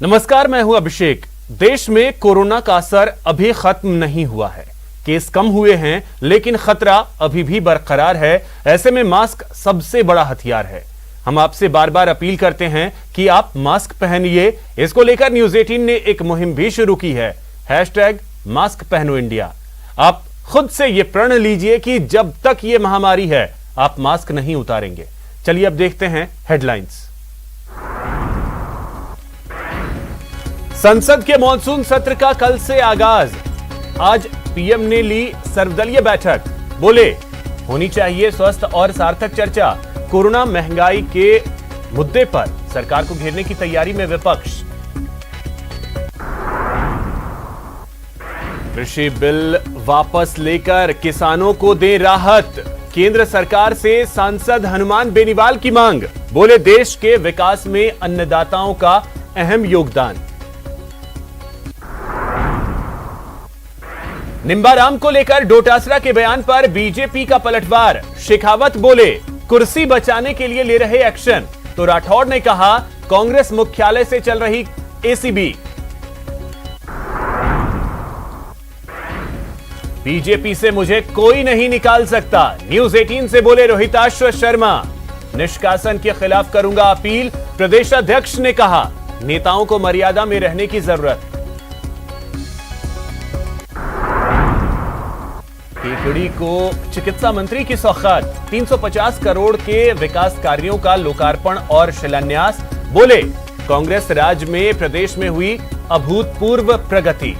नमस्कार, मैं हूं अभिषेक। देश में कोरोना का असर अभी खत्म नहीं हुआ है। केस कम हुए हैं लेकिन खतरा अभी भी बरकरार है। ऐसे में मास्क सबसे बड़ा हथियार है। हम आपसे बार बार अपील करते हैं कि आप मास्क पहनिए। इसको लेकर न्यूज 18 ने एक मुहिम भी शुरू की है, #मास्क पहनो इंडिया। आप खुद से ये प्रण लीजिए कि जब तक ये महामारी है आप मास्क नहीं उतारेंगे। चलिए अब देखते हैं हेडलाइंस। संसद के मॉनसून सत्र का कल से आगाज। आज पीएम ने ली सर्वदलीय बैठक। बोले, होनी चाहिए स्वस्थ और सार्थक चर्चा। कोरोना महंगाई के मुद्दे पर सरकार को घेरने की तैयारी में विपक्ष। कृषि बिल वापस लेकर किसानों को दे राहत। केंद्र सरकार से सांसद हनुमान बेनीवाल की मांग। बोले, देश के विकास में अन्नदाताओं का अहम योगदान। निंबाराम को लेकर डोटासरा के बयान पर बीजेपी का पलटवार। शेखावत बोले, कुर्सी बचाने के लिए ले रहे एक्शन। तो राठौड़ ने कहा, कांग्रेस मुख्यालय से चल रही एसीबी। बीजेपी से मुझे कोई नहीं निकाल सकता, न्यूज 18 से बोले रोहिताश्व शर्मा। निष्कासन के खिलाफ करूंगा अपील, प्रदेश अध्यक्ष ने कहा। नेताओं को मर्यादा में रहने की जरूरत। केकड़ी को चिकित्सा मंत्री की सौगात। 350 करोड़ के विकास कार्यों का लोकार्पण और शिलान्यास। बोले, कांग्रेस राज में प्रदेश में हुई अभूतपूर्व प्रगति।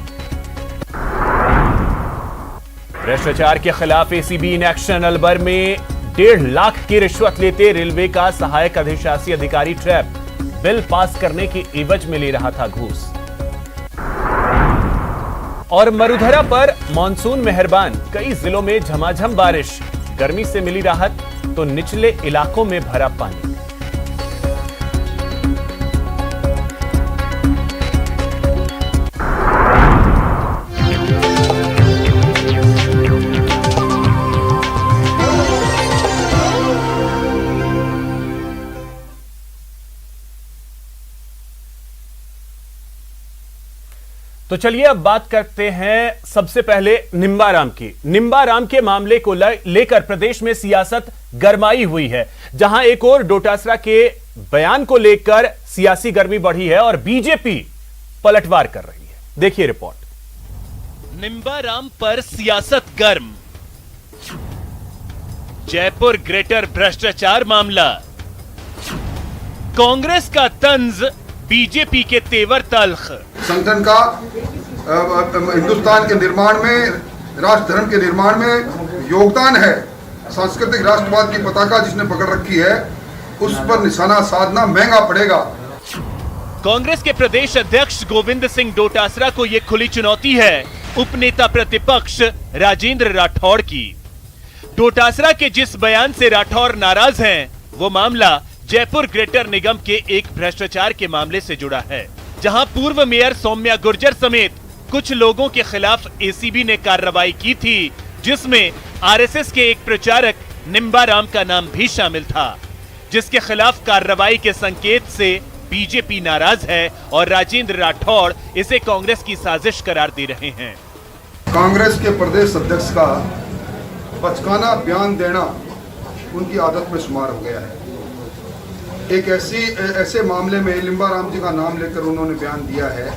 भ्रष्टाचार के खिलाफ एसीबी इन एक्शन। अलवर में 1.5 लाख की रिश्वत लेते रेलवे का सहायक अधिशासी अधिकारी ट्रैप। बिल पास करने की एवज में ले रहा था घूस। और मरुधरा पर मॉनसून मेहरबान। कई जिलों में झमाझम बारिश। गर्मी से मिली राहत तो निचले इलाकों में भरा पानी। तो चलिए अब बात करते हैं सबसे पहले निंबाराम की। निंबाराम के मामले को लेकर प्रदेश में सियासत गरमाई हुई है। जहां एक और डोटासरा के बयान को लेकर सियासी गर्मी बढ़ी है और बीजेपी पलटवार कर रही है। देखिए रिपोर्ट। निंबाराम पर सियासत गर्म। जयपुर ग्रेटर भ्रष्टाचार मामला। कांग्रेस का तंज, बीजेपी के तेवर तल्ख। संगठन का हिंदुस्तान के निर्माण में, राष्ट्र धर्म के निर्माण में योगदान है। सांस्कृतिक राष्ट्रवाद की पताका जिसने पकड़ रखी है उस पर निशाना साधना महंगा पड़ेगा। कांग्रेस के प्रदेश अध्यक्ष गोविंद सिंह डोटासरा को यह खुली चुनौती है उपनेता प्रतिपक्ष राजेंद्र राठौड़ की। डोटासरा के जिस बयान से राठौड़ नाराज हैं, वो मामला जयपुर ग्रेटर निगम के एक भ्रष्टाचार के मामले से जुड़ा है, जहां पूर्व मेयर सौम्या गुर्जर समेत कुछ लोगों के खिलाफ एसीबी ने कार्रवाई की थी, जिसमें आरएसएस के एक प्रचारक निंबाराम का नाम भी शामिल था, जिसके खिलाफ कार्रवाई के संकेत से बीजेपी नाराज है और राजेंद्र राठौड़ इसे कांग्रेस की साजिश करार दे रहे हैं। कांग्रेस के प्रदेश अध्यक्ष का बचकाना बयान देना उनकी आदत में शुमार हो गया है। एक ऐसे मामले में निंबाराम जी का नाम लेकर उन्होंने बयान दिया है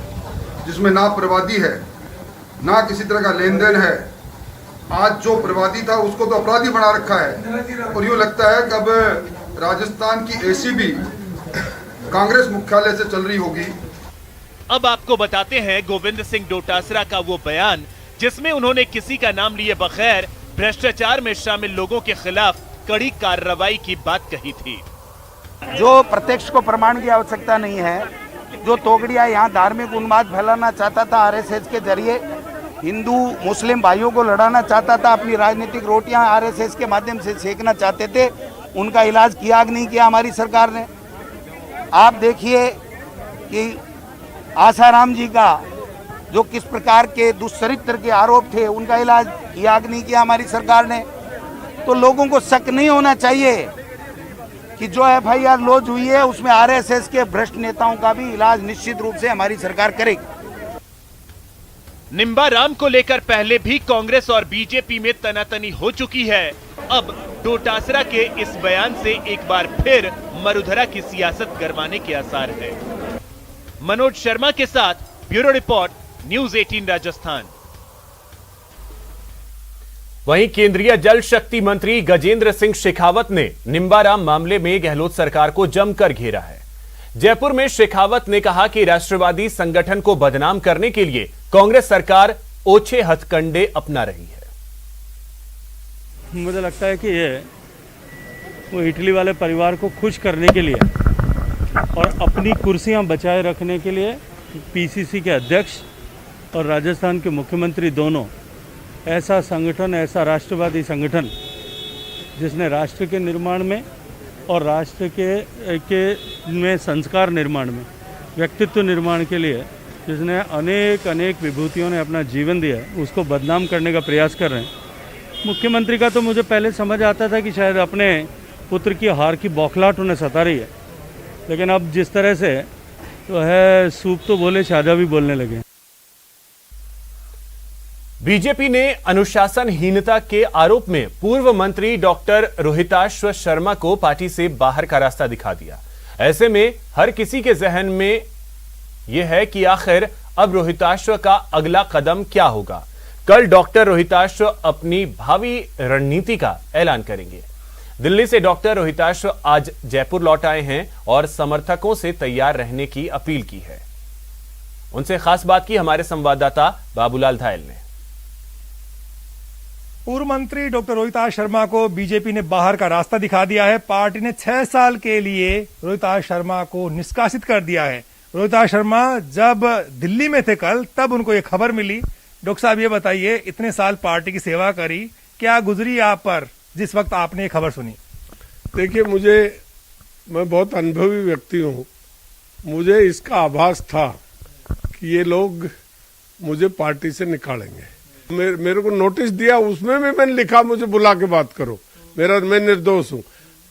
जिसमें ना प्रवादी है, ना किसी तरह का लेन देन है। आज जो प्रवादी था उसको तो अपराधी बना रखा है और यूँ लगता है कि अब राजस्थान की एसीबी कांग्रेस मुख्यालय से चल रही होगी। अब आपको बताते हैं गोविंद सिंह डोटासरा का वो बयान जिसमें उन्होंने किसी का नाम लिए बगैर भ्रष्टाचार में शामिल लोगों के खिलाफ कड़ी कार्रवाई की बात कही थी। जो प्रत्यक्ष को प्रमाण की आवश्यकता नहीं है, जो तोगड़िया यहाँ धार्मिक उन्माद फैलाना चाहता था, आरएसएस के जरिए हिंदू मुस्लिम भाइयों को लड़ाना चाहता था, अपनी राजनीतिक रोटियां आरएसएस के माध्यम से सेकना चाहते थे, उनका इलाज किया नहीं किया हमारी सरकार ने। आप देखिए कि आसाराम जी का जो किस प्रकार के दुष्चरित्र के आरोप थे, उनका इलाज किया नहीं किया हमारी सरकार ने। तो लोगों को शक नहीं होना चाहिए कि जो FIR लॉन्च हुई है उसमें RSS के भ्रष्ट नेताओं का भी इलाज निश्चित रूप से हमारी सरकार करेगी। निम्बाराम को लेकर पहले भी कांग्रेस और बीजेपी में तनातनी हो चुकी है। अब डोटासरा के इस बयान से एक बार फिर मरुधरा की सियासत गरमाने के आसार है। मनोज शर्मा के साथ ब्यूरो रिपोर्ट, न्यूज 18 राजस्थान। वहीं केंद्रीय जल शक्ति मंत्री गजेंद्र सिंह शेखावत ने निम्बाराम मामले में गहलोत सरकार को जमकर घेरा है। जयपुर में शेखावत ने कहा कि राष्ट्रवादी संगठन को बदनाम करने के लिए कांग्रेस सरकार ओछे हथकंडे अपना रही है। मुझे लगता है कि ये वो इटली वाले परिवार को खुश करने के लिए और अपनी कुर्सियां बचाए रखने के लिए PCC के अध्यक्ष और राजस्थान के मुख्यमंत्री दोनों ऐसा संगठन, ऐसा राष्ट्रवादी संगठन जिसने राष्ट्र के निर्माण में और राष्ट्र के में संस्कार निर्माण में, व्यक्तित्व निर्माण के लिए जिसने अनेक विभूतियों ने अपना जीवन दिया है, उसको बदनाम करने का प्रयास कर रहे हैं। मुख्यमंत्री का तो मुझे पहले समझ आता था कि शायद अपने पुत्र की हार की बौखलाहट उन्हें सता रही है, लेकिन अब जिस तरह से तो है सूप तो बोले शादा भी बोलने लगे। बीजेपी ने अनुशासनहीनता के आरोप में पूर्व मंत्री डॉक्टर रोहिताश्व शर्मा को पार्टी से बाहर का रास्ता दिखा दिया। ऐसे में हर किसी के जहन में यह है कि आखिर अब रोहिताश्व का अगला कदम क्या होगा। कल डॉक्टर रोहिताश्व अपनी भावी रणनीति का ऐलान करेंगे। दिल्ली से डॉक्टर रोहिताश्व आज जयपुर लौट आए हैं और समर्थकों से तैयार रहने की अपील की है। उनसे खास बात की हमारे संवाददाता बाबूलाल धायल ने। पूर्व मंत्री डॉक्टर रोहिताश शर्मा को बीजेपी ने बाहर का रास्ता दिखा दिया है। पार्टी ने 6 साल के लिए रोहिताश शर्मा को निष्कासित कर दिया है। रोहिताश शर्मा जब दिल्ली में थे कल, तब उनको ये खबर मिली। डॉक्टर साहब ये बताइए, इतने साल पार्टी की सेवा करी, क्या गुजरी आप पर जिस वक्त आपने ये खबर सुनी? देखिए, मैं बहुत अनुभवी व्यक्ति हूँ। मुझे इसका आभास था कि ये लोग मुझे पार्टी से निकालेंगे। मेरे को नोटिस दिया, उसमें भी मैंने लिखा मुझे बुला के बात करो, मैं निर्दोष हूँ।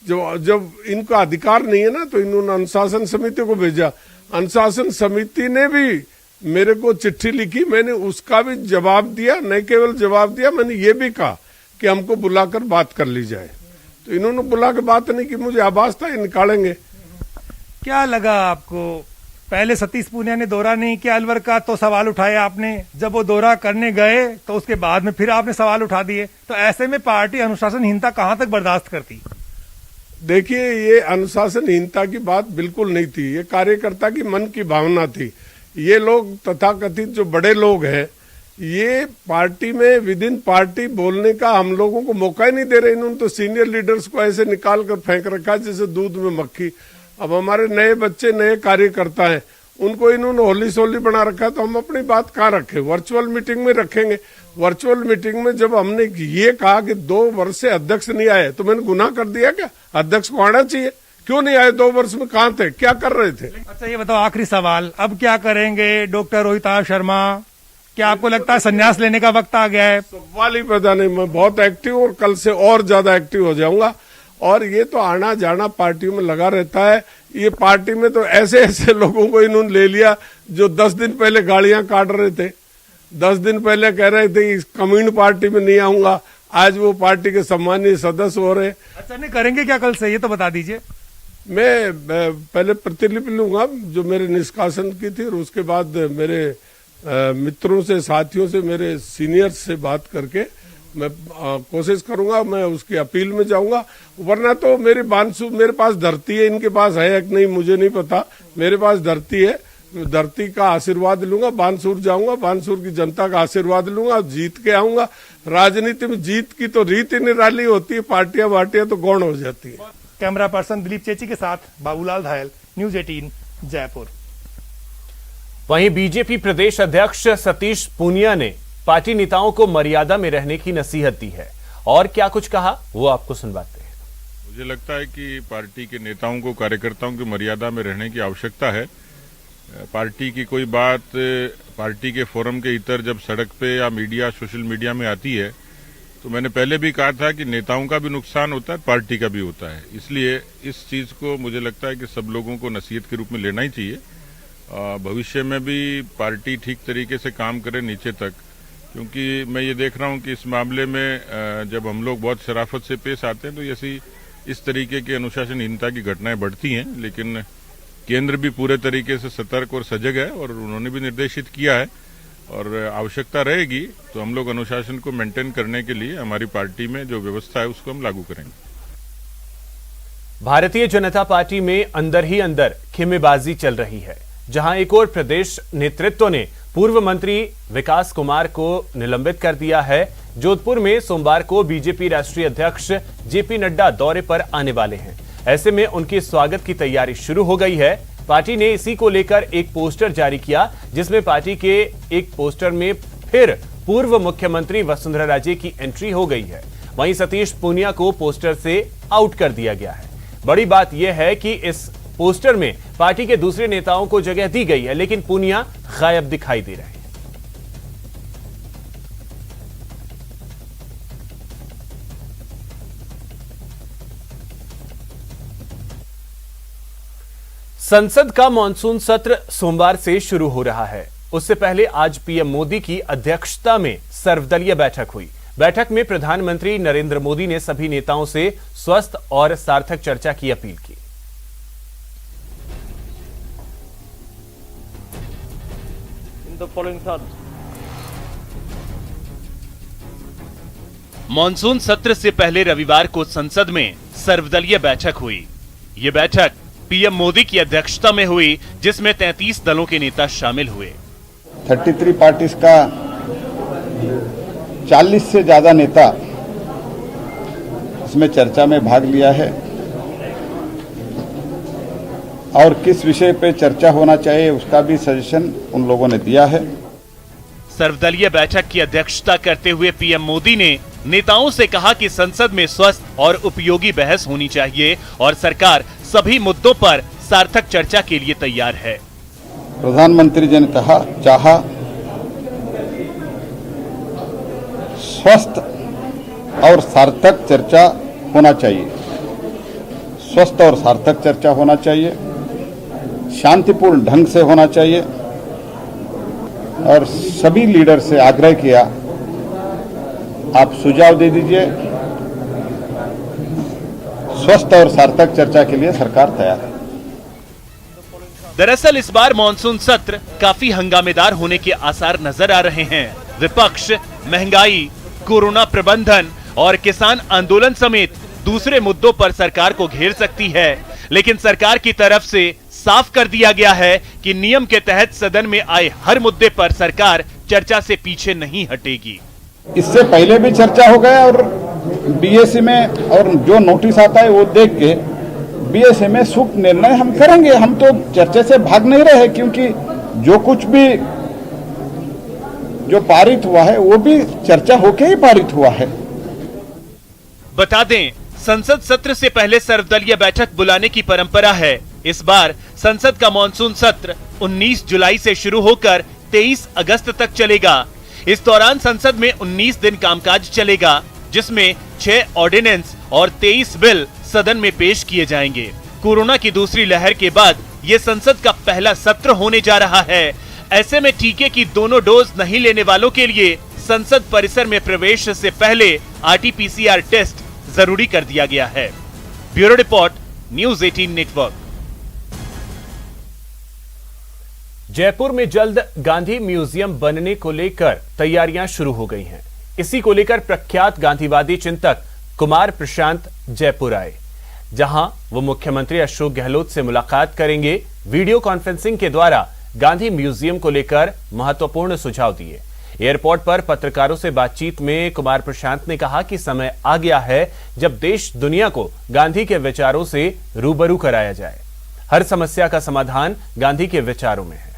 जब इनका अधिकार नहीं है ना, तो इन्होंने अनुशासन समिति को भेजा। अनुशासन समिति ने भी मेरे को चिट्ठी लिखी, मैंने उसका भी जवाब दिया। नहीं केवल जवाब दिया, मैंने ये भी कहा कि हमको बुलाकर बात कर ली जाए। तो इन्होंने बुला के बात नहीं की, मुझे आभास था ये निकालेंगे। क्या लगा आपको? पहले सतीश पूनिया ने दौरा नहीं किया अलवर का, तो सवाल उठाया आपने। जब वो दौरा करने गए तो उसके बाद में फिर आपने सवाल उठा दिए। तो ऐसे में पार्टी अनुशासनहीनता कहां तक बर्दाश्त करती? देखिए, ये अनुशासनहीनता की बात बिल्कुल नहीं थी। ये कार्यकर्ता की मन की भावना थी। ये लोग तथाकथित जो बड़े लोग हैं, ये पार्टी में विद इन पार्टी बोलने का हम लोगों को मौका ही नहीं दे रहे। इन्होंने तो सीनियर लीडर्स को ऐसे निकाल कर फेंक रखा जैसे दूध में मक्खी। अब हमारे नए बच्चे, नए कार्यकर्ता हैं, उनको इन्होंने होली सोली बना रखा। तो हम अपनी बात कहाँ रखें? वर्चुअल मीटिंग में रखेंगे। वर्चुअल मीटिंग में जब हमने ये कहा कि 2 वर्ष से अध्यक्ष नहीं आए, तो मैंने गुनाह कर दिया क्या? अध्यक्ष को आना चाहिए। क्यों नहीं आए? 2 वर्ष में कहाँ थे, क्या कर रहे थे? अच्छा, ये बताओ, आखिरी सवाल, अब क्या करेंगे डॉक्टर रोहिताश शर्मा? क्या आपको लगता है संन्यास लेने का वक्त आ गया है? सवाल ही पैदा नहीं। मैं बहुत एक्टिव और कल से और ज्यादा एक्टिव हो जाऊंगा। और ये तो आना जाना पार्टियों में लगा रहता है। ये पार्टी में तो ऐसे ऐसे लोगों को इन्होंने ले लिया जो 10 दिन पहले गाड़ियां काट रहे थे, 10 दिन पहले कह रहे थे इस कम्युनिस्ट पार्टी में नहीं आऊंगा। आज वो पार्टी के सम्मानीय सदस्य हो रहे। अच्छा, नहीं करेंगे क्या कल से, ये तो बता दीजिए। मैं पहले प्रतिलिपि लूंगा जो मेरे निष्कासन की थी, और उसके बाद मेरे मित्रों से, साथियों से, मेरे सीनियर्स से बात करके मैं कोशिश करूंगा, मैं उसकी अपील में जाऊंगा। वरना तो मेरे पास धरती है, इनके पास है कि नहीं मुझे नहीं पता। मेरे पास धरती है, धरती का आशीर्वाद लूंगा। बानसूर जाऊंगा, बानसूर की जनता का आशीर्वाद लूंगा, जीत के आऊंगा। राजनीति में जीत की तो रीत ही निराली होती है, पार्टियां वार्टियां तो गौण हो जाती है। कैमरा पर्सन दिलीप चेची के साथ बाबूलाल धायल, न्यूज 18 जयपुर। वहीं बीजेपी प्रदेश अध्यक्ष सतीश पूनिया ने पार्टी नेताओं को मर्यादा में रहने की नसीहत दी है। और क्या कुछ कहा, वो आपको सुनवाते हैं। मुझे लगता है कि पार्टी के नेताओं को, कार्यकर्ताओं की मर्यादा में रहने की आवश्यकता है। पार्टी की कोई बात पार्टी के फोरम के इतर जब सड़क पे या मीडिया, सोशल मीडिया में आती है, तो मैंने पहले भी कहा था कि नेताओं का भी नुकसान होता है, पार्टी का भी होता है। इसलिए इस चीज को मुझे लगता है कि सब लोगों को नसीहत के रूप में लेना ही चाहिए। भविष्य में भी पार्टी ठीक तरीके से काम करे नीचे तक, क्योंकि मैं ये देख रहा हूं कि इस मामले में जब हम लोग बहुत शराफत से पेश आते हैं तो ऐसी इस तरीके की अनुशासनहीनता की घटनाएं बढ़ती हैं। लेकिन केंद्र भी पूरे तरीके से सतर्क और सजग है और उन्होंने भी निर्देशित किया है, और आवश्यकता रहेगी तो हम लोग अनुशासन को मेंटेन करने के लिए हमारी पार्टी में जो व्यवस्था है उसको हम लागू करेंगे। भारतीय जनता पार्टी में अंदर ही अंदर खेमेबाजी चल रही है, जहां एक और प्रदेश नेतृत्व ने पूर्व मंत्री विकास कुमार को निलंबित कर दिया है। जोधपुर में सोमवार को बीजेपी राष्ट्रीय अध्यक्ष जेपी नड्डा दौरे पर आने वाले हैं। ऐसे में उनके स्वागत की तैयारी शुरू हो गई है। पार्टी ने इसी को लेकर एक पोस्टर जारी किया, जिसमें पार्टी के एक पोस्टर में फिर पूर्व मुख्यमंत्री वसुंधरा राजे की एंट्री हो गई है। वहीं सतीश पूनिया को पोस्टर से आउट कर दिया गया है। बड़ी बात यह है कि इस पोस्टर में पार्टी के दूसरे नेताओं को जगह दी गई है, लेकिन पूनिया गायब दिखाई दे रहे हैं। संसद का मॉनसून सत्र सोमवार से शुरू हो रहा है। उससे पहले आज पीएम मोदी की अध्यक्षता में सर्वदलीय बैठक हुई। बैठक में प्रधानमंत्री नरेंद्र मोदी ने सभी नेताओं से स्वस्थ और सार्थक चर्चा की अपील की। मॉनसून सत्र से पहले रविवार को संसद में सर्वदलीय बैठक हुई। ये बैठक पीएम मोदी की अध्यक्षता में हुई, जिसमें 33 दलों के नेता शामिल हुए। 33 पार्टीज का 40 से ज्यादा नेता इसमें चर्चा में भाग लिया है, और किस विषय पे चर्चा होना चाहिए उसका भी सजेशन उन लोगों ने दिया है। सर्वदलीय बैठक की अध्यक्षता करते हुए पीएम मोदी ने नेताओं से कहा कि संसद में स्वस्थ और उपयोगी बहस होनी चाहिए और सरकार सभी मुद्दों पर सार्थक चर्चा के लिए तैयार है। प्रधानमंत्री जी ने चाहा स्वस्थ और सार्थक चर्चा होना चाहिए, स्वस्थ और सार्थक चर्चा होना चाहिए, शांतिपूर्ण ढंग से होना चाहिए, और सभी लीडर से आग्रह किया आप सुझाव दे दीजिए। स्वस्थ और सार्थक चर्चा के लिए सरकार तैयार है। दरअसल इस बार मॉनसून सत्र काफी हंगामेदार होने के आसार नजर आ रहे हैं। विपक्ष महंगाई, कोरोना प्रबंधन और किसान आंदोलन समेत दूसरे मुद्दों पर सरकार को घेर सकती है, लेकिन सरकार की तरफ से साफ कर दिया गया है कि नियम के तहत सदन में आए हर मुद्दे पर सरकार चर्चा से पीछे नहीं हटेगी। इससे पहले भी चर्चा हो गया, और बीएससी में और जो नोटिस आता है वो देख के बीएससी में सूक्त निर्णय हम करेंगे। हम तो चर्चा से भाग नहीं रहे, क्योंकि जो कुछ भी जो पारित हुआ है वो भी चर्चा होके ही पारित हुआ है। बता दें, संसद सत्र से पहले सर्वदलीय बैठक बुलाने की परंपरा है। इस बार संसद का मॉनसून सत्र 19 जुलाई से शुरू होकर 23 अगस्त तक चलेगा। इस दौरान संसद में 19 दिन कामकाज चलेगा, जिसमें 6 ऑर्डिनेंस और 23 बिल सदन में पेश किए जाएंगे। कोरोना की दूसरी लहर के बाद ये संसद का पहला सत्र होने जा रहा है। ऐसे में टीके की दोनों डोज नहीं लेने वालों के लिए संसद परिसर में प्रवेश से पहले RT-PCR टेस्ट जरूरी कर दिया गया है। Bureau report, news 18 network. Jaipur में जल्द गांधी म्यूजियम बनने को लेकर तैयारियां शुरू हो गई हैं। इसी को लेकर प्रख्यात गांधीवादी चिंतक कुमार प्रशांत जयपुर आए, जहां वो मुख्यमंत्री अशोक गहलोत से मुलाकात करेंगे। वीडियो कॉन्फ्रेंसिंग के द्वारा गांधी म्यूजियम को लेकर महत्वपूर्ण सुझाव दिए। एयरपोर्ट पर पत्रकारों से बातचीत में कुमार प्रशांत ने कहा कि समय आ गया है जब देश दुनिया को गांधी के विचारों से रूबरू कराया जाए। हर समस्या का समाधान गांधी के विचारों में है।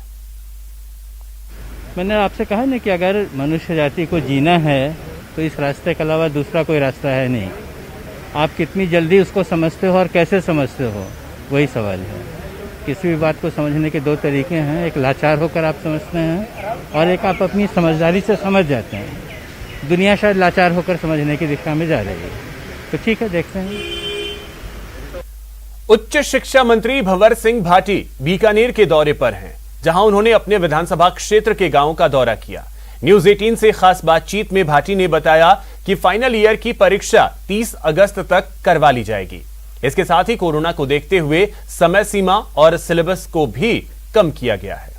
मैंने आपसे कहा ना कि अगर मनुष्य जाति को जीना है तो इस रास्ते के अलावा दूसरा कोई रास्ता है नहीं। आप कितनी जल्दी उसको समझते हो और कैसे समझते हो, वही सवाल है। किसी भी बात को समझने के 2 तरीके हैं, एक लाचार होकर आप समझते हैं और एक आप अपनी समझदारी से समझ जाते हैं। दुनिया शायद लाचार होकर समझने की दिशा में जा रही है। तो ठीक है, देखते हैं। उच्च शिक्षा मंत्री भंवर सिंह भाटी बीकानेर के दौरे पर हैं, जहां उन्होंने अपने विधानसभा क्षेत्र के गांवों का दौरा किया। न्यूज 18 से खास बातचीत में भाटी ने बताया कि फाइनल ईयर की परीक्षा 30 अगस्त तक करवा ली जाएगी। इसके साथ ही कोरोना को देखते हुए समय सीमा और सिलेबस को भी कम किया गया है।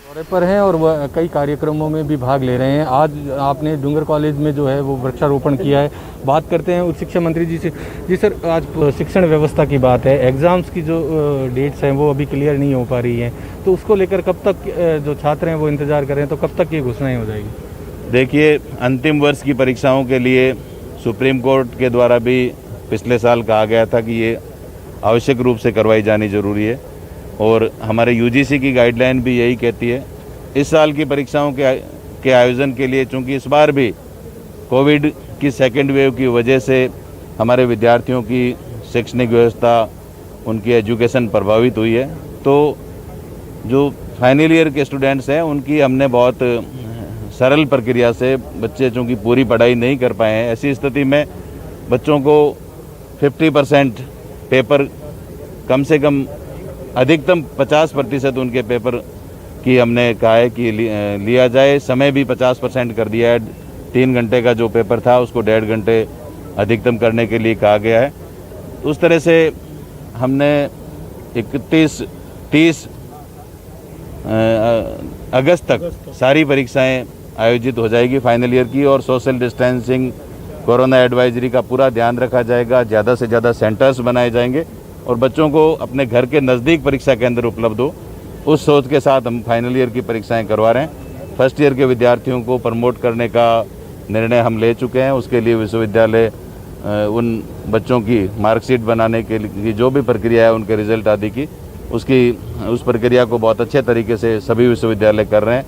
दौरे पर हैं और वह कई कार्यक्रमों में भी भाग ले रहे हैं। आज आपने डूंगर कॉलेज में जो है वो वृक्षारोपण किया है। बात करते हैं उच्च शिक्षा मंत्री जी से। जी सर, आज शिक्षण व्यवस्था की बात है, एग्जाम्स की जो डेट्स हैं वो अभी क्लियर नहीं हो पा रही हैं, तो उसको लेकर कब तक जो छात्र हैं वो इंतजार कर रहे हैं, तो कब तक ये घोषणाएं हो जाएगी? देखिए, अंतिम वर्ष की परीक्षाओं के लिए सुप्रीम कोर्ट के द्वारा भी पिछले साल कहा गया था कि ये आवश्यक रूप से करवाई जानी जरूरी है और हमारे यूजीसी की गाइडलाइन भी यही कहती है। इस साल की परीक्षाओं के आयोजन के लिए, चूंकि इस बार भी कोविड की सेकेंड वेव की वजह से हमारे विद्यार्थियों की शैक्षणिक व्यवस्था, उनकी एजुकेशन प्रभावित हुई है, तो जो फाइनल ईयर के स्टूडेंट्स हैं उनकी हमने बहुत सरल प्रक्रिया से, बच्चे चूँकि पूरी पढ़ाई नहीं कर पाए हैं, ऐसी स्थिति में बच्चों को 50% पेपर, कम से कम अधिकतम 50% उनके पेपर की हमने कहा है कि लिया जाए। समय भी 50% कर दिया है। 3 घंटे का जो पेपर था उसको 1.5 घंटे अधिकतम करने के लिए कहा गया है। उस तरह से हमने 30 अगस्त तक सारी परीक्षाएं आयोजित हो जाएगी फाइनल ईयर की, और सोशल डिस्टेंसिंग, कोरोना एडवाइजरी का पूरा ध्यान रखा जाएगा। ज़्यादा से ज़्यादा सेंटर्स बनाए जाएंगे और बच्चों को अपने घर के नज़दीक परीक्षा केंद्र उपलब्ध हो, उस सोच के साथ हम फाइनल ईयर की परीक्षाएं करवा रहे हैं। फर्स्ट ईयर के विद्यार्थियों को प्रमोट करने का निर्णय हम ले चुके हैं। उसके लिए विश्वविद्यालय उन बच्चों की मार्कशीट बनाने के लिए जो भी प्रक्रिया है, उनके रिजल्ट आदि की, उस प्रक्रिया को बहुत अच्छे तरीके से सभी विश्वविद्यालय कर रहे हैं।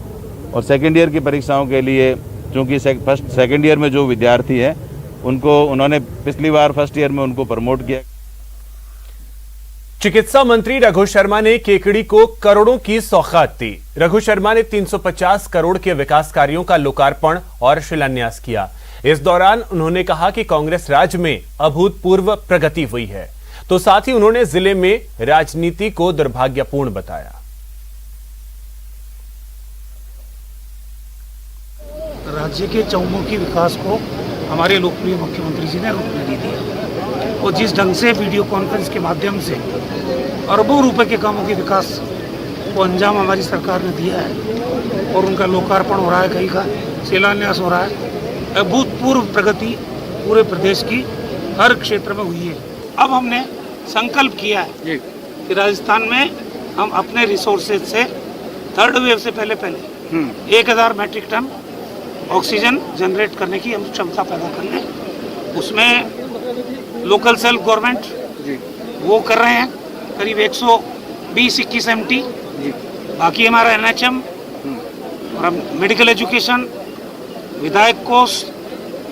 और सेकेंड ईयर की परीक्षाओं के लिए, चूँकि सेकेंड ईयर में जो विद्यार्थी हैं उन्होंने पिछली बार फर्स्ट ईयर में उनको प्रमोट किया। चिकित्सा मंत्री रघु शर्मा ने केकड़ी को करोड़ों की सौगात दी। रघु शर्मा ने 350 करोड़ के विकास कार्यों का लोकार्पण और शिलान्यास किया। इस दौरान उन्होंने कहा कि कांग्रेस राज में अभूतपूर्व प्रगति हुई है, तो साथ ही उन्होंने जिले में राजनीति को दुर्भाग्यपूर्ण बताया। राज्य के चहुमुखी विकास को हमारे लोकप्रिय मुख्यमंत्री जी ने रूप दी है और जिस ढंग से वीडियो कॉन्फ्रेंस के माध्यम से अरबों रुपए के कामों के विकास को अंजाम हमारी सरकार ने दिया है और उनका लोकार्पण हो रहा है, कहीं का शिलान्यास हो रहा है। अभूतपूर्व प्रगति पूरे प्रदेश की हर क्षेत्र में हुई है। अब हमने संकल्प किया है कि राजस्थान में हम अपने रिसोर्सेज से थर्ड वेव से पहले 1000 मैट्रिक टन ऑक्सीजन जनरेट करने की हम क्षमता पैदा कर लें। उसमें लोकल सेल्फ गवर्नमेंट वो कर रहे हैं करीब 120-21 MT, बाकी हमारा NHM और मेडिकल एजुकेशन, विधायक कोष,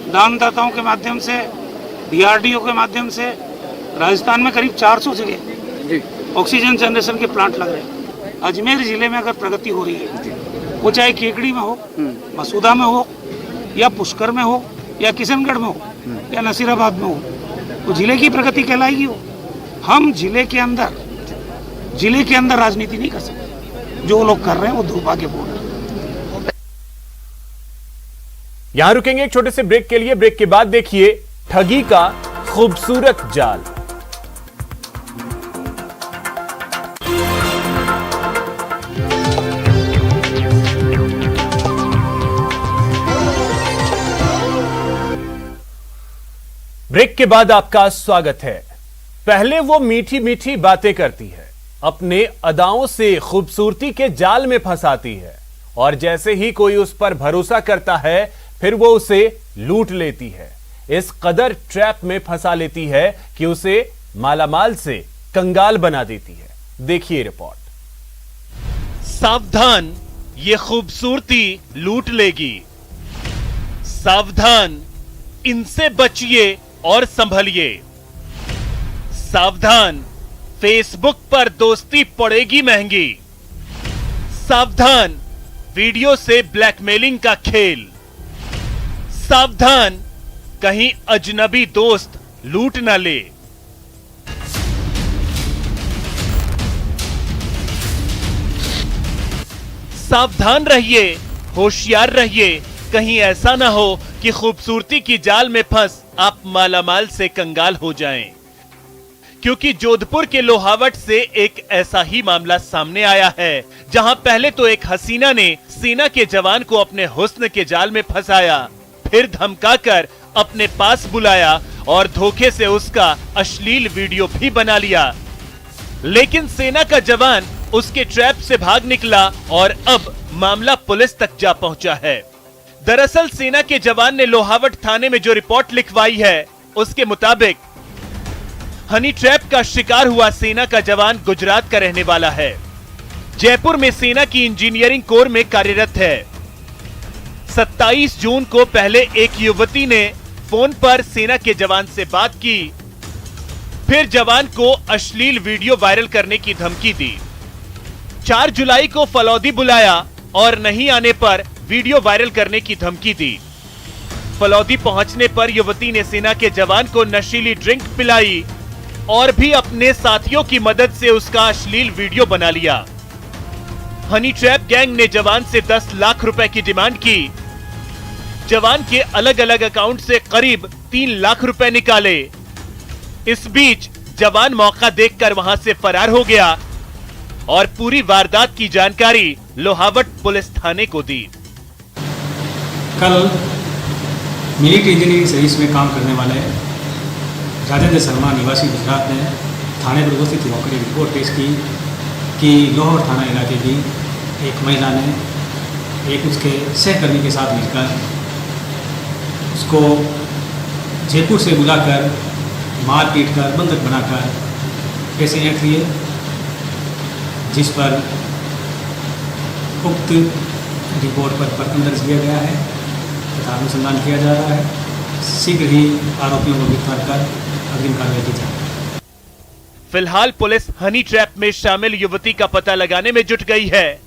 दानदाताओं के माध्यम से, DRDO के माध्यम से राजस्थान में करीब 400 जगह ऑक्सीजन जनरेशन के प्लांट लग रहे हैं। अजमेर जिले में अगर प्रगति हो रही है, वो चाहे केकड़ी में हो, मसूदा में हो, या पुष्कर में हो, या किशनगढ़ में हो, या नसीराबाद में हो, तो जिले की प्रगति कहलाएगी। वो हम जिले के अंदर राजनीति नहीं कर सकते। जो लोग कर रहे हैं वो दुर्भाग्यपूर्ण है। यहां रुकेंगे एक छोटे से ब्रेक के लिए। ब्रेक के बाद देखिए ठगी का खूबसूरत जाल। ब्रेक के बाद आपका स्वागत है। पहले वो मीठी मीठी बातें करती है, अपने अदाओं से खूबसूरती के जाल में फंसाती है, और जैसे ही कोई उस पर भरोसा करता है फिर वो उसे लूट लेती है। इस कदर ट्रैप में फंसा लेती है कि उसे मालामाल से कंगाल बना देती है। देखिए रिपोर्ट। सावधान, ये खूबसूरती लूट लेगी। सावधान, इनसे बचिए और संभलिए। सावधान, फेसबुक पर दोस्ती पड़ेगी महंगी। सावधान, वीडियो से ब्लैकमेलिंग का खेल। सावधान, कहीं अजनबी दोस्त लूट न ले। सावधान रहिए, होशियार रहिए, कहीं ऐसा ना हो कि खूबसूरती की जाल में फंस आप मालामाल से कंगाल हो जाएं। क्योंकि जोधपुर के लोहावट से एक ऐसा ही मामला सामने आया है, जहां पहले तो एक हसीना ने सेना के जवान को अपने हुस्न के जाल में फंसाया, फिर धमकाकर अपने पास बुलाया और धोखे से उसका अश्लील वीडियो भी बना लिया। लेकिन सेना का जवान उसके ट्रैप से भाग निकला और अब मामला पुलिस तक जा पहुंचा है। दरअसल सेना के जवान ने लोहावट थाने में जो रिपोर्ट लिखवाई है, उसके मुताबिक हनी ट्रैप का शिकार हुआ सेना का जवान गुजरात का रहने वाला है। जयपुर में सेना की इंजीनियरिंग कोर में कार्यरत है। 27 जून को पहले एक युवती ने फोन पर सेना के जवान से बात की, फिर जवान को अश्लील वीडियो वायरल करने की धमकी दी। 4 जुलाई को फलौदी बुलाया और नहीं आने पर वीडियो वायरल करने की धमकी दी। फलौदी पहुंचने पर युवती ने सेना के जवान को नशीली ड्रिंक पिलाई और भी अपने साथियों की मदद से उसका अश्लील वीडियो बना लिया। हनी ट्रैप गैंग ने जवान से 10 लाख रुपए की डिमांड की। जवान के अलग अलग अकाउंट से करीब 3 लाख रुपए निकाले। इस बीच जवान मौका देखकर वहां से फरार हो गया और पूरी वारदात की जानकारी लोहावट पुलिस थाने को दी। कल मिलिट्री इंजीनियरिंग सर्विस में काम करने वाले राजेंद्र शर्मा निवासी गुजरात ने थाने पर उपस्थित होकर एक रिपोर्ट पेश की कि लोहावट थाना इलाके की एक महिला ने एक उसके सहकर्मी के साथ मिलकर उसको जयपुर से बुलाकर मार पीट कर बंधक बनाकर पैसे ऐंठ लिए, जिस पर उक्त रिपोर्ट पर प्रकरण दर्ज किया गया है तथा अनुसंधान किया जा रहा है। शीघ्र ही आरोपियों को गिरफ्तार कर अग्रिम कार्रवाई की जाए। फिलहाल पुलिस हनी ट्रैप में शामिल युवती का पता लगाने में जुट गई है।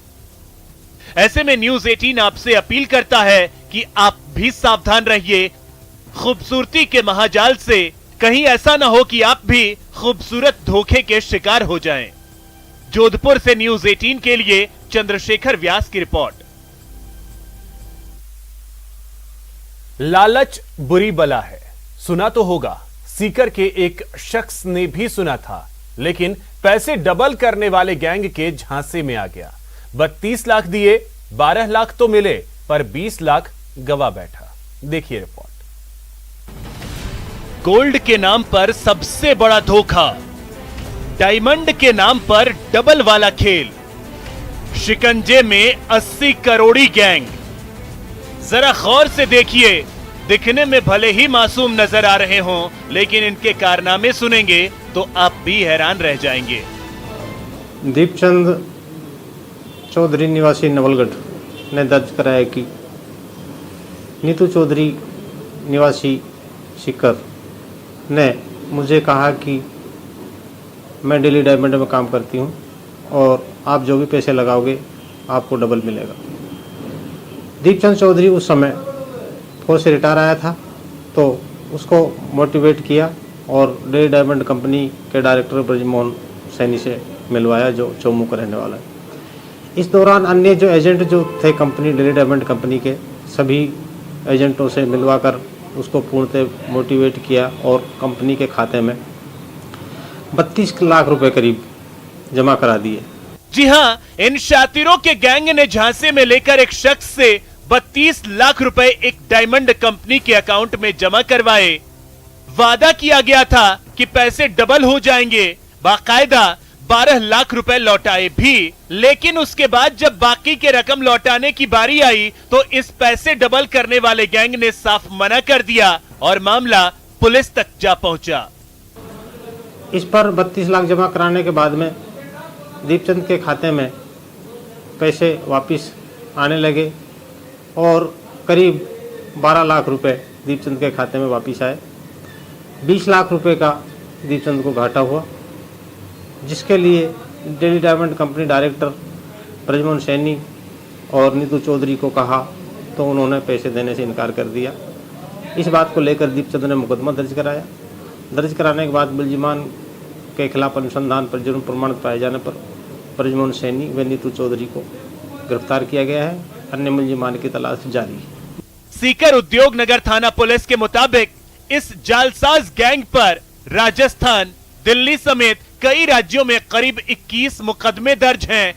ऐसे में न्यूज़ 18 आपसे अपील करता है कि आप भी सावधान रहिए खूबसूरती के महाजाल से, कहीं ऐसा ना हो कि आप भी खूबसूरत धोखे के शिकार हो जाएं। जोधपुर से न्यूज़ 18 के लिए चंद्रशेखर व्यास की रिपोर्ट। लालच बुरी बला है, सुना तो होगा। सीकर के एक शख्स ने भी सुना था, लेकिन पैसे डबल करने वाले गैंग के झांसे में आ गया। 32 लाख दिए, 12 लाख तो मिले, पर 20 लाख गवा बैठा। देखिए रिपोर्ट। गोल्ड के नाम पर सबसे बड़ा धोखा, डायमंड के नाम पर डबल वाला खेल, शिकंजे में 80 करोड़ी गैंग। जरा गौर से देखिए, दिखने में भले ही मासूम नजर आ रहे हों, लेकिन इनके कारनामे सुनेंगे तो आप भी हैरान रह जाएंगे। दीपचंद चौधरी निवासी नवलगढ़ ने दर्ज कराया कि नीतू चौधरी निवासी सीकर ने मुझे कहा कि मैं डेली डायमंड में काम करती हूं और आप जो भी पैसे लगाओगे आपको डबल मिलेगा। दीपचंद चौधरी उस समय फौज से रिटायर आया था, तो उसको मोटिवेट किया और डेली डायमंड कंपनी के डायरेक्टर ब्रजमोहन सैनी से मिलवाया, जो चौमू का रहने वाला है। इस दौरान अन्य जो एजेंट जो थे कंपनी डेली डायमंड कंपनी के, सभी एजेंटों से मिलवाकर उसको पूर्णतः मोटिवेट किया और कंपनी के खाते में 32 लाख रुपए करीब जमा करा दिए। जी हां, इन शातिरों के गैंग ने झांसे में लेकर एक शख्स से 32 लाख रुपए एक डायमंड कंपनी के अकाउंट में जमा करवाए। वादा किया गया था कि पैसे डबल हो जाएंगे, बाकायदा 12 लाख रुपए लौटाए भी। लेकिन उसके बाद जब बाकी के रकम लौटाने की बारी आई तो इस पैसे डबल करने वाले गैंग ने साफ मना कर दिया और मामला पुलिस तक जा पहुंचा। इस पर 32 लाख जमा कराने के बाद में दीपचंद के खाते में पैसे वापस आने लगे और करीब 12 लाख रुपए दीपचंद के खाते में वापस आए। 20 लाख रुपए का दीपचंद को घाटा हुआ, जिसके लिए daily diamond company director Prajmohan Saini और नीतू चौधरी को कहा तो उन्होंने पैसे देने से इनकार कर दिया। इस बात को लेकर दीपचंद ने मुकदमा दर्ज कराया। दर्ज कराने के बाद मुलजिमान के खिलाफ अनुसंधान पर जुर्म प्रमाणित पाए जाने पर प्रजमोहन सैनी व नीतू चौधरी को गिरफ्तार किया गया है। अन्य मुलजिमान की तलाश जारी है। सीकर उद्योग नगर थाना पुलिस के मुताबिक इस जालसाज गैंग पर राजस्थान, दिल्ली समेत कई राज्यों में करीब 21 मुकदमे दर्ज हैं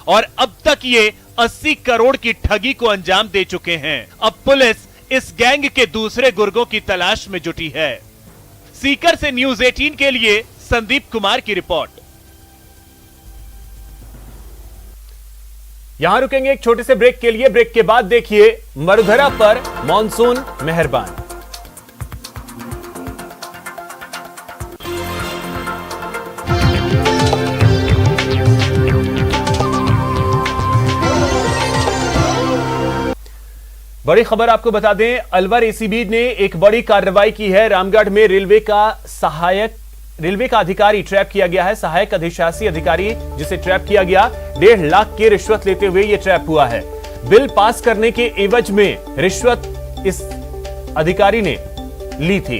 और अब तक ये 80 करोड़ की ठगी को अंजाम दे चुके हैं। अब पुलिस इस गैंग के दूसरे गुर्गों की तलाश में जुटी है। सीकर से न्यूज 18 के लिए संदीप कुमार की रिपोर्ट। यहां रुकेंगे एक छोटे से ब्रेक के लिए। ब्रेक के बाद देखिए मरुधरा पर मॉनसून मेहरबान। बड़ी खबर आपको बता दें, अलवर एसीबी ने एक बड़ी कार्रवाई की है। रामगढ़ में रेलवे का अधिकारी ट्रैप किया गया है। सहायक अधिशासी अधिकारी जिसे ट्रैप किया गया, 1.5 लाख की रिश्वत लेते हुए यह ट्रैप हुआ है। बिल पास करने के एवज में रिश्वत इस अधिकारी ने ली थी।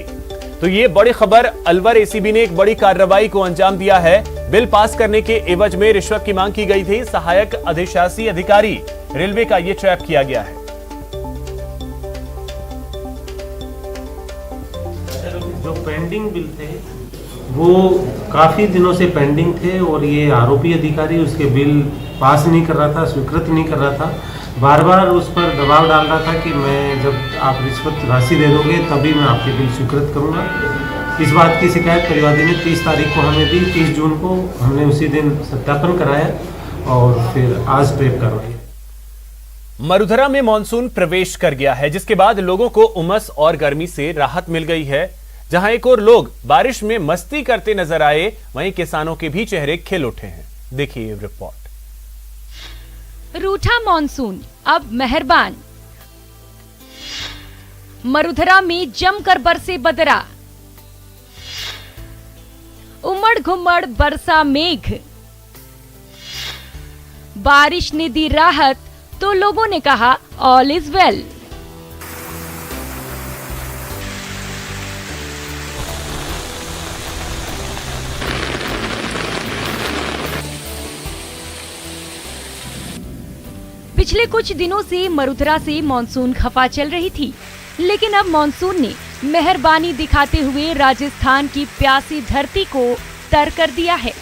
तो ये बड़ी खबर, अलवर एसीबी ने एक बड़ी कार्रवाई को अंजाम दिया है। बिल पास करने के एवज में रिश्वत की मांग की गई थी। सहायक अधिशासी अधिकारी रेलवे का यह ट्रैप किया गया है। जो पेंडिंग बिल थे वो काफ़ी दिनों से पेंडिंग थे और ये आरोपी अधिकारी उसके बिल पास नहीं कर रहा था, स्वीकृत नहीं कर रहा था। बार बार उस पर दबाव डाल रहा था कि मैं जब आप रिश्वत राशि दे दोगे तभी मैं आपके बिल स्वीकृत करूंगा। इस बात की शिकायत परिवादी ने 30 तारीख को हमें दी। 30 जून को हमने उसी दिन सत्यापन कराया और फिर आज ट्रैप करवाई। मरुधरा में मानसून प्रवेश कर गया है, जिसके बाद लोगों को उमस और गर्मी से राहत मिल गई है। जहां एक और लोग बारिश में मस्ती करते नजर आए, वहीं किसानों के भी चेहरे खिल उठे हैं। देखिए ये रिपोर्ट। रूठा मानसून अब मेहरबान। मरुधरा में जमकर बरसे बदरा, उमड़ घुमड़ बरसा मेघ। बारिश ने दी राहत तो लोगों ने कहा ऑल इज वेल। पिछले कुछ दिनों से मरुधरा से मॉनसून खफा चल रही थी, लेकिन अब मॉनसून ने मेहरबानी दिखाते हुए राजस्थान की प्यासी धरती को तर कर दिया है।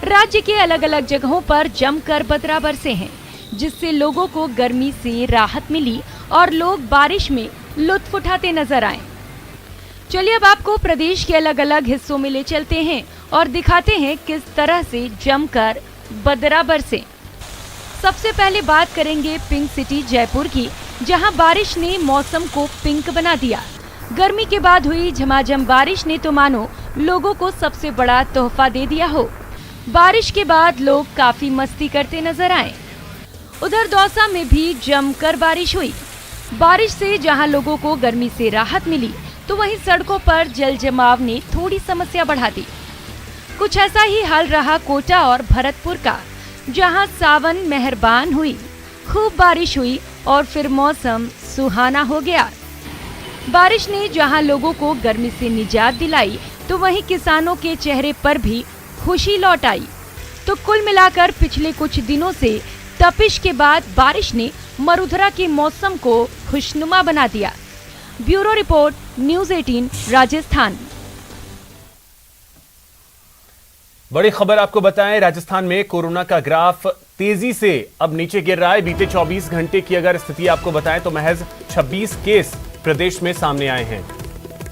राज्य के अलग अलग जगहों पर जमकर बदरा बरसे हैं, जिससे लोगों को गर्मी से राहत मिली और लोग बारिश में लुत्फ उठाते नजर आए। चलिए अब आपको प्रदेश के अलग अलग हिस्सों में ले चलते हैं और दिखाते हैं किस तरह से जमकर बदरा बरसे। सबसे पहले बात करेंगे पिंक सिटी जयपुर की, जहां बारिश ने मौसम को पिंक बना दिया। गर्मी के बाद हुई झमाझम बारिश ने तो मानो लोगों को सबसे बड़ा तोहफा दे दिया हो। बारिश के बाद लोग काफी मस्ती करते नजर आए। उधर दौसा में भी जमकर बारिश हुई। बारिश से जहां लोगों को गर्मी से राहत मिली, तो वहीं सड़कों पर जल जमाव ने थोड़ी समस्या बढ़ा दी। कुछ ऐसा ही हाल रहा कोटा और भरतपुर का, जहां सावन मेहरबान हुई, खूब बारिश हुई और फिर मौसम सुहाना हो गया। बारिश ने जहां लोगों को गर्मी से निजात दिलाई, तो वहीं किसानों के चेहरे पर भी खुशी लौट आई। तो कुल मिलाकर पिछले कुछ दिनों से तपिश के बाद बारिश ने मरुधरा के मौसम को खुशनुमा बना दिया। Bureau report, news 18 Rajasthan. बड़ी खबर आपको बताएं, राजस्थान में कोरोना का ग्राफ तेजी से अब नीचे गिर रहा है। बीते 24 घंटे की अगर स्थिति आपको बताएं तो महज 26 केस प्रदेश में सामने आए हैं।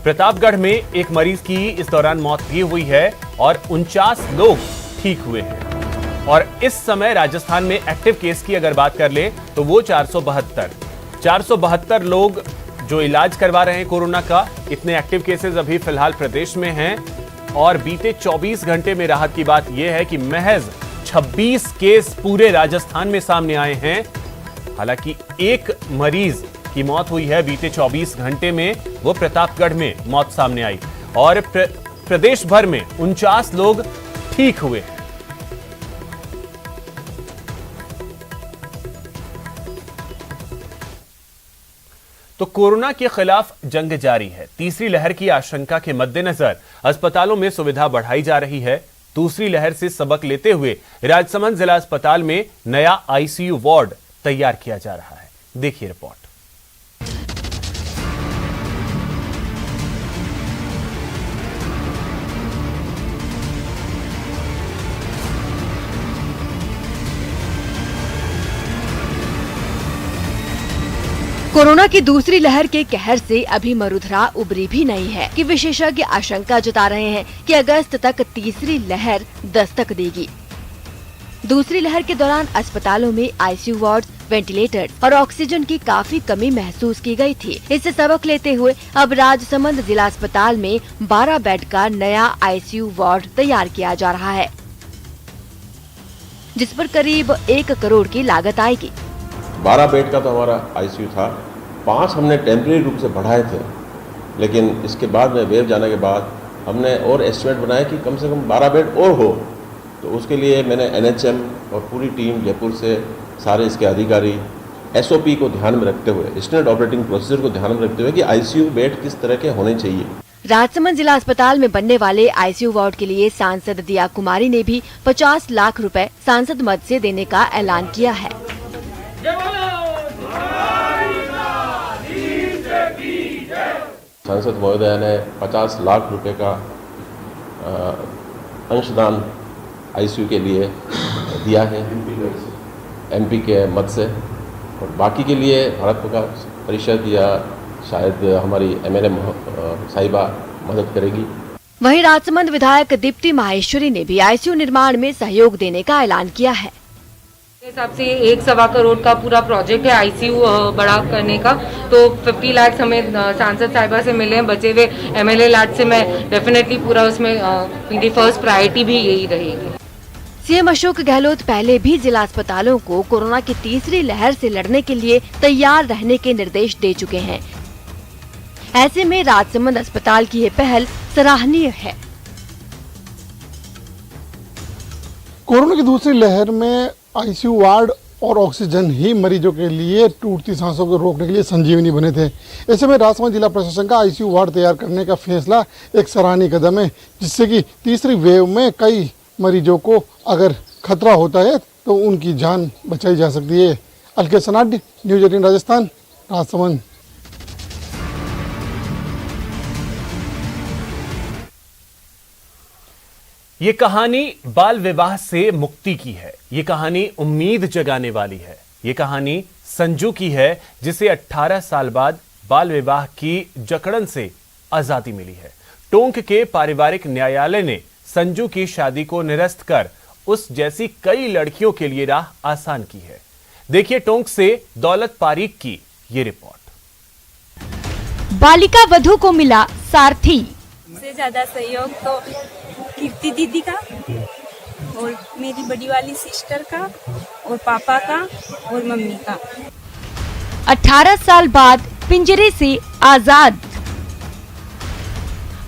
प्रतापगढ़ में एक मरीज की इस दौरान मौत भी हुई है और 49 लोग ठीक हुए हैं। और इस समय राजस्थान में एक्टिव केस की अगर बात कर ले तो वो 472 लोग जो इलाज करवा रहे हैं कोरोना का। इतने एक्टिव केसेस अभी फिलहाल प्रदेश में हैं। और बीते 24 घंटे में राहत की बात यह है कि महज 26 केस पूरे राजस्थान में सामने आए हैं। हालांकि एक मरीज की मौत हुई है बीते 24 घंटे में, वो प्रतापगढ़ में मौत सामने आई। और प्रदेश भर में 49 लोग ठीक हुए हैं। तो कोरोना के खिलाफ जंग जारी है। तीसरी लहर की आशंका के मद्देनजर अस्पतालों में सुविधा बढ़ाई जा रही है। दूसरी लहर से सबक लेते हुए राजसमंद जिला अस्पताल में नया आईसीयू वार्ड तैयार किया जा रहा है। देखिए रिपोर्ट। कोरोना की दूसरी लहर के कहर से अभी मरुधरा उबरी भी नहीं है कि विशेषज्ञ आशंका जता रहे हैं कि अगस्त तक तीसरी लहर दस्तक देगी। दूसरी लहर के दौरान अस्पतालों में आईसीयू वार्ड, वेंटिलेटर और ऑक्सीजन की काफी कमी महसूस की गई थी। इससे सबक लेते हुए अब राजसमंद जिला अस्पताल में 12 बेड का नया आईसीयू वार्ड तैयार किया जा रहा है, जिस पर करीब 1 करोड़ की लागत आएगी। 12 बेड का तो हमारा आईसीयू था, 5 हमने टेम्परेरी रूप से बढ़ाए थे, लेकिन इसके बाद में वेव जाने के बाद हमने और एस्टिमेट बनाया कि कम से कम 12 बेड और हो। तो उसके लिए मैंने एनएचएम और पूरी टीम जयपुर से सारे इसके अधिकारी एसओपी को ध्यान में रखते हुए, स्टैंडर्ड ऑपरेटिंग प्रोसीजर को ध्यान में रखते हुए कि आईसीयू बेड किस तरह के होने चाहिए। राजसमंद जिला अस्पताल में बनने वाले आईसीयू वार्ड के लिए सांसद दिया कुमारी ने भी 50 लाख रुपए सांसद मद से देने का ऐलान किया है। सांसद महोदय ने 50 लाख रुपए का अंशदान आईसीयू के लिए दिया है एमपी के मद से, और बाकी के लिए भारत विकास परिषद या शायद हमारी एमएलए साहिबा मदद करेगी। वहीं राजसमंद विधायक दीप्ति माहेश्वरी ने भी आईसीयू निर्माण में सहयोग देने का ऐलान किया है। हिसाब से 1.25 करोड़ का पूरा प्रोजेक्ट है आईसीयू बड़ा करने का, तो 50 लाख हमें सांसद साहिबा से मिले हैं, बचे हुए एमएलए लाट से मैं डेफिनेटली पूरा उसमें मेरी फर्स्ट प्रायोरिटी भी यही रहेगी। सीएम अशोक गहलोत पहले भी जिला अस्पतालों को कोरोना की तीसरी लहर से लड़ने के लिए तैयार रहने के निर्देश दे चुके हैं। ऐसे में राजसमंद अस्पताल की ये पहल सराहनीय है। कोरोना की दूसरी लहर में आईसीयू वार्ड और ऑक्सीजन ही मरीजों के लिए टूटती सांसों को रोकने के लिए संजीवनी बने थे। ऐसे में राजसमंद जिला प्रशासन का आईसीयू वार्ड तैयार करने का फैसला एक सराहनीय कदम है, जिससे कि तीसरी वेव में कई मरीजों को अगर खतरा होता है तो उनकी जान बचाई जा सकती है। अलके सनाडी, न्यूज़ 18 राजस्थान, राजसमंद। ये कहानी बाल विवाह से मुक्ति की है। ये कहानी उम्मीद जगाने वाली है। ये कहानी संजू की है, जिसे 18 साल बाद बाल विवाह की जकड़न से आजादी मिली है। टोंक के पारिवारिक न्यायालय ने संजू की शादी को निरस्त कर उस जैसी कई लड़कियों के लिए राह आसान की है। देखिए टोंक से दौलत पारीक की ये रिपोर्ट। बालिका वधू को मिला सारथी। सबसे ज्यादा सहयोग तो कीर्ति दीदी का और मेरी बड़ी वाली सिस्टर का और पापा का और मम्मी का। 18 साल बाद पिंजरे से आजाद,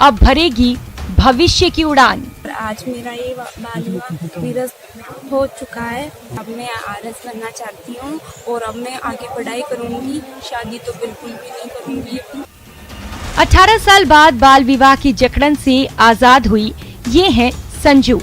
अब भरेगी भविष्य की उड़ान। आज मेरा ये बाल विवाह निरस्त हो चुका है। अब मैं आरएस बनना चाहती हूँ और अब मैं आगे पढ़ाई करूँगी, शादी तो बिल्कुल भी नहीं करूँगी अभी। 18 साल बाद बाल विवाह की जकड़न से आजाद हुई ये है संजू।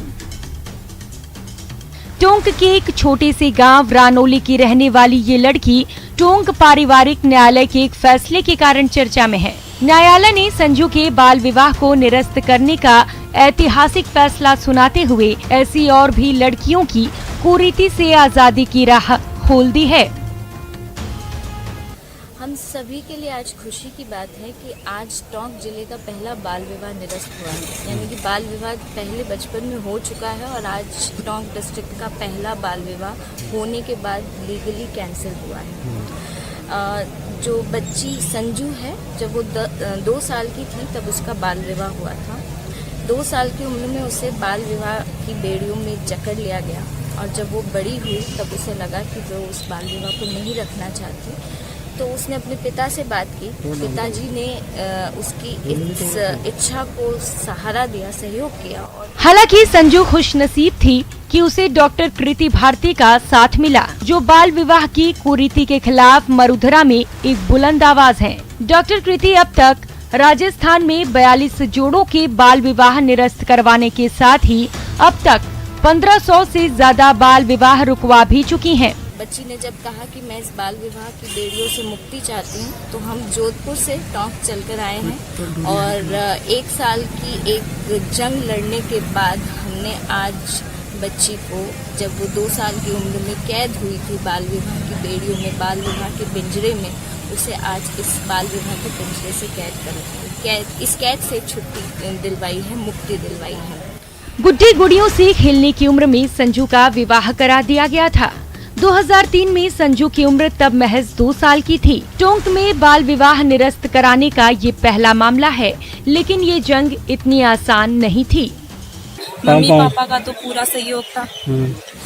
टोंक के एक छोटे से गांव रानोली की रहने वाली ये लड़की टोंक पारिवारिक न्यायालय के एक फैसले के कारण चर्चा में है। न्यायालय ने संजू के बाल विवाह को निरस्त करने का ऐतिहासिक फैसला सुनाते हुए ऐसी और भी लड़कियों की कुरीति से आजादी की राह खोल दी है। हम सभी के लिए आज खुशी की बात है कि आज टोंक जिले का पहला बाल विवाह निरस्त हुआ है, यानी कि बाल विवाह पहले बचपन में हो चुका है और आज टोंक डिस्ट्रिक्ट का पहला बाल विवाह होने के बाद लीगली कैंसिल हुआ है। जो बच्ची संजू है, जब वो 2 साल की थी तब उसका बाल विवाह हुआ था। 2 साल की उम्र में उसे बाल विवाह की बेड़ियों में जकड़ लिया गया और जब वो बड़ी हुई तब उसे लगा कि वो उस बाल विवाह को नहीं रखना चाहती, तो उसने अपने पिता से बात की। पिताजी ने उसकी इस इच्छा को सहारा दिया, सहयोग किया। हालांकि संजू खुशनसीब थी कि उसे डॉक्टर कृति भारती का साथ मिला, जो बाल विवाह की कुरीति के खिलाफ मरुधरा में एक बुलंद आवाज हैं। डॉक्टर कृति अब तक राजस्थान में 42 जोड़ों के बाल विवाह निरस्त करवाने के साथ ही अब तक 1500 से ज्यादा बाल विवाह रुकवा भी चुकी हैं। बच्ची ने जब कहा कि मैं इस बाल विवाह की बेड़ियों से मुक्ति चाहती हूँ, तो हम जोधपुर से टोंक चलकर आए हैं और 1 साल की एक जंग लड़ने के बाद हमने आज बच्ची को, जब वो 2 साल की उम्र में कैद हुई थी बाल विवाह की बेड़ियों में, बाल विवाह के पिंजरे में, उसे आज इस बाल विवाह के पिंजरे से इस कैद से छुट्टी दिलवाई है, मुक्ति दिलवाई है। गुड्डी गुड़ियों से खेलने की उम्र में संजू का विवाह करा दिया गया था। 2003 में संजू की उम्र तब महज 2 साल की थी। टोंक में बाल विवाह निरस्त कराने का ये पहला मामला है, लेकिन ये जंग इतनी आसान नहीं थी। मम्मी पापा का तो पूरा सहयोग था,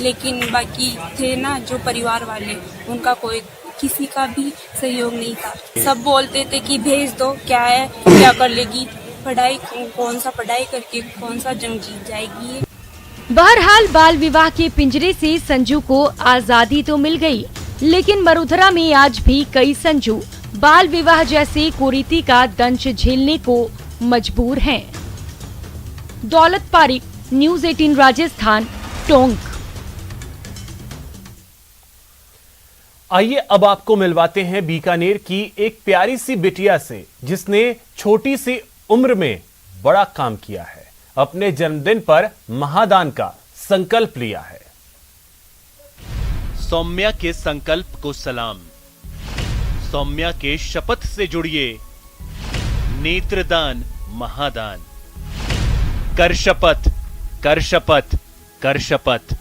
लेकिन बाकी थे ना जो परिवार वाले, उनका कोई किसी का भी सहयोग नहीं था। सब बोलते थे कि भेज दो, क्या है, क्या कर लेगी, पढ़ाई कौन सा पढ़ाई करके कौन सा जंग जीत जाएगी। बहरहाल बाल विवाह के पिंजरे से संजू को आजादी तो मिल गई, लेकिन मरुधरा में आज भी कई संजू बाल विवाह जैसे कुरीति का दंश झेलने को मजबूर हैं। दौलत पारिक, न्यूज़ 18 राजस्थान, टोंक। आइए अब आपको मिलवाते हैं बीकानेर की एक प्यारी सी बिटिया से, जिसने छोटी सी उम्र में बड़ा काम किया है। अपने जन्मदिन पर महादान का संकल्प लिया है। सौम्या के संकल्प को सलाम। सौम्या के शपथ से जुड़िए, नेत्रदान महादान। कर शपथ, कर शपथ, कर शपथ।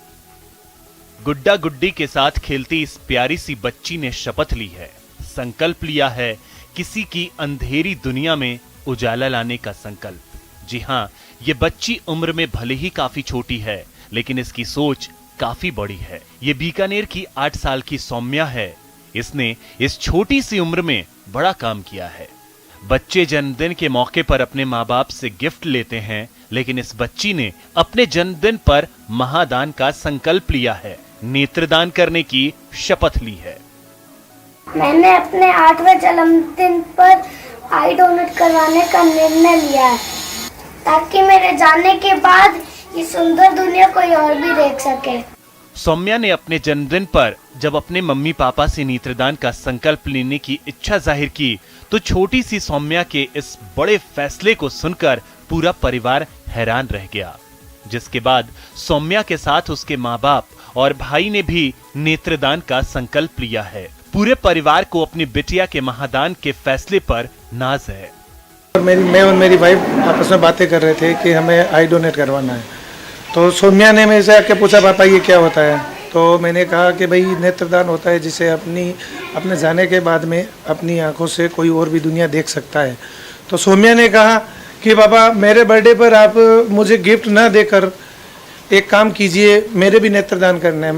गुड्डा गुड्डी के साथ खेलती इस प्यारी सी बच्ची ने शपथ ली है, संकल्प लिया है किसी की अंधेरी दुनिया में उजाला लाने का संकल्प। जी हां, ये बच्ची उम्र में भले ही काफी छोटी है, लेकिन इसकी सोच काफी बड़ी है। ये बीकानेर की 8 साल की सौम्या है। इसने इस छोटी सी उम्र में बड़ा काम किया है। बच्चे जन्मदिन के मौके पर अपने माँ बाप से गिफ्ट लेते हैं, लेकिन इस बच्ची ने अपने जन्मदिन पर महादान का संकल्प लिया है, नेत्रदान करने की शपथ ली है। मैंने अपने 8वें जन्मदिन पर आई डोनेट करवाने का निर्णय लिया है, ताकि मेरे जाने के बाद ये सुंदर दुनिया कोई और भी देख सके। सौम्या ने अपने जन्मदिन पर जब अपने मम्मी पापा से नेत्रदान का संकल्प लेने की इच्छा जाहिर की, तो छोटी सी सौम्या के इस बड़े फैसले को सुनकर पूरा परिवार हैरान रह गया। जिसके बाद सौम्या के साथ उसके माँ बाप और भाई ने भी नेत्रदान का संकल्प लिया है। पूरे परिवार को अपनी बिटिया के महादान के फैसले पर नाज है। मैं और मेरी वाइफ आपस में बातें कर रहे थे कि हमें आई डोनेट करवाना है, तो सौम्या ने मेरे से आके पूछा, पापा ये क्या होता है? तो मैंने कहा कि भाई नेत्रदान होता है, जिसे अपने जाने के बाद में अपनी आंखों से कोई और भी दुनिया देख सकता है। तो सौम्या ने कहा कि पापा मेरे बर्थडे पर आप मुझे गिफ्ट ना देकर एक काम कीजिए, मेरे भी नेत्रदान करना है।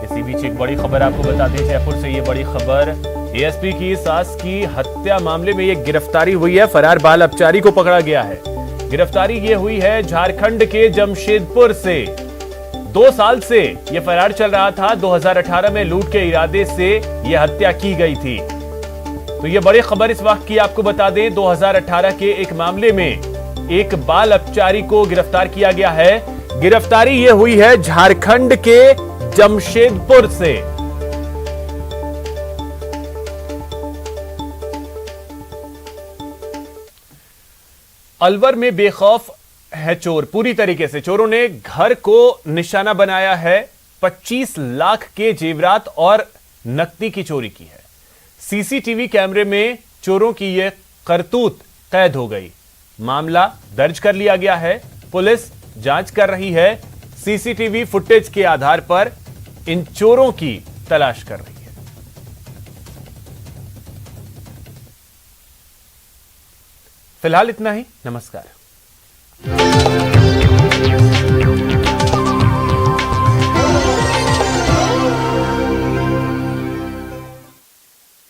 इसी बीच एक बड़ी खबर आपको बता दें, जयपुर से ये बड़ी खबर। एएसपी की सास की हत्या मामले में ये गिरफ्तारी हुई है। फरार बाल अपचारी को पकड़ा गया है। गिरफ्तारी ये हुई है झारखंड के जमशेदपुर से। 2 साल से ये फरार चल रहा था। 2018 में लूट के इरादे से ये हत्या की गई थी। तो ये बड़ी खबर इस वक्त की आपको बता दें, 2018 के एक मामले में एक बाल अपचारी को गिरफ्तार किया गया है। गिरफ्तारी ये हुई है झारखंड के जमशेदपुर से। अलवर में बेखौफ है चोर। पूरी तरीके से चोरों ने घर को निशाना बनाया है। 25 लाख के जेवरात और नकदी की चोरी की है। सीसीटीवी कैमरे में चोरों की यह करतूत कैद हो गई। मामला दर्ज कर लिया गया है। पुलिस जांच कर रही है। सीसीटीवी फुटेज के आधार पर इन चोरों की तलाश कर रही है। फिलहाल इतना ही। नमस्कार।